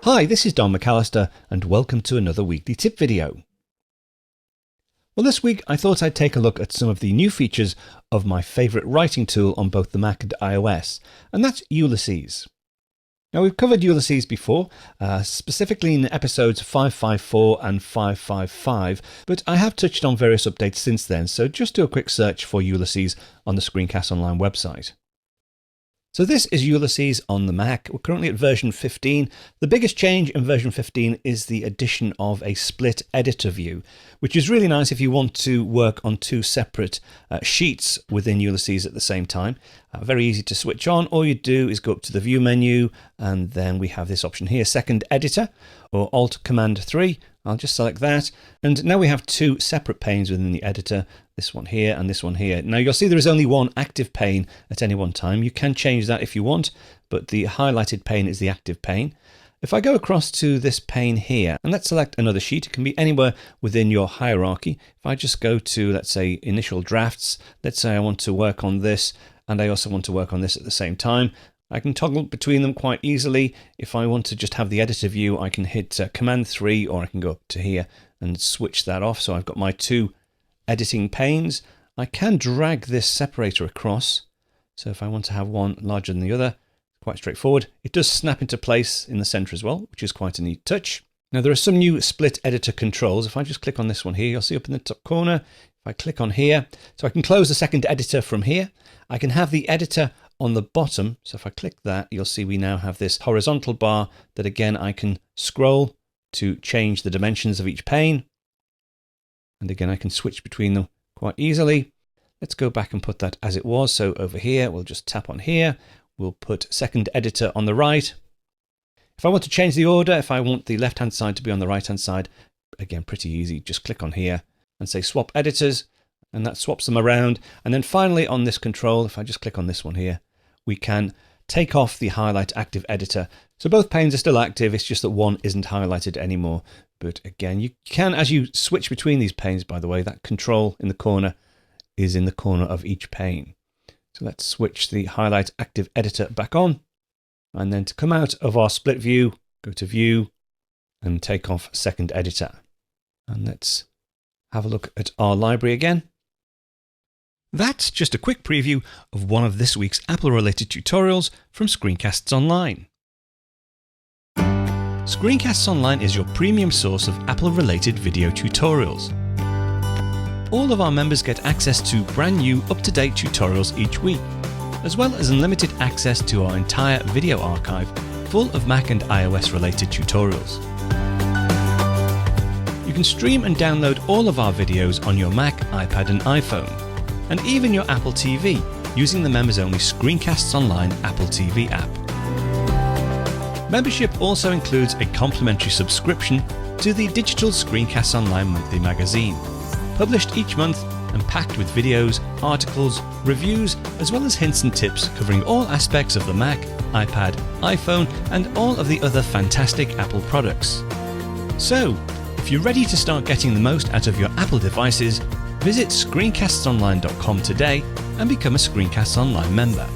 Hi, this is Don McAllister and welcome to another weekly tip video. Well, this week I thought I'd take a look at some of the new features of my favourite writing tool on both the Mac and iOS, and that's Ulysses. Now, we've covered Ulysses before, specifically in episodes 554 and 555, but I have touched on various updates since then, so just do a quick search for Ulysses on the ScreenCastsOnline website. So this is Ulysses on the Mac. We're currently at version 15. The biggest change in version 15 is the addition of a split editor view, which is really nice if you want to work on two separate sheets within Ulysses at the same time. Very easy to switch on. All you do is go up to the view menu, and then we have this option here, second editor, or Alt-Command-3. I'll just select that. And now we have two separate panes within the editor, this one here and this one here. Now you'll see there is only one active pane at any one time. You can change that if you want, but the highlighted pane is the active pane. If I go across to this pane here, and let's select another sheet, it can be anywhere within your hierarchy. If I just go to, let's say, initial drafts, let's say I want to work on this, and I also want to work on this at the same time. I can toggle between them quite easily. If I want to just have the editor view, I can hit Command-3, or I can go up to here and switch that off. So I've got my two editing panes. I can drag this separator across. So if I want to have one larger than the other, quite straightforward. It does snap into place in the center as well, which is quite a neat touch. Now there are some new split editor controls. If I just click on this one here, you'll see up in the top corner, if I click on here, so I can close the second editor from here. I can have the editor on the bottom, so if I click that, you'll see we now have this horizontal bar that again I can scroll to change the dimensions of each pane. And again, I can switch between them quite easily. Let's go back and put that as it was. So over here, we'll just tap on here. We'll put second editor on the right. If I want to change the order, if I want the left-hand side to be on the right-hand side, again, pretty easy. Just click on here and say swap editors, and that swaps them around. And then finally on this control, if I just click on this one here, we can take off the highlight active editor. So both panes are still active, it's just that one isn't highlighted anymore. But again, you can, as you switch between these panes, by the way, that control in the corner is in the corner of each pane. So let's switch the highlight active editor back on. And then to come out of our split view, go to view and take off second editor. And let's have a look at our library again. That's just a quick preview of one of this week's Apple-related tutorials from ScreenCastsOnline. ScreenCastsOnline is your premium source of Apple-related video tutorials. All of our members get access to brand new, up-to-date tutorials each week, as well as unlimited access to our entire video archive full of Mac and iOS-related tutorials. You can stream and download all of our videos on your Mac, iPad and iPhone, and even your Apple TV using the members-only ScreenCastsOnline Apple TV app. Membership also includes a complimentary subscription to the digital ScreenCastsOnline monthly magazine, published each month and packed with videos, articles, reviews, as well as hints and tips covering all aspects of the Mac, iPad, iPhone, and all of the other fantastic Apple products. So, if you're ready to start getting the most out of your Apple devices, visit ScreenCastsOnline.com today and become a ScreenCastsOnline member.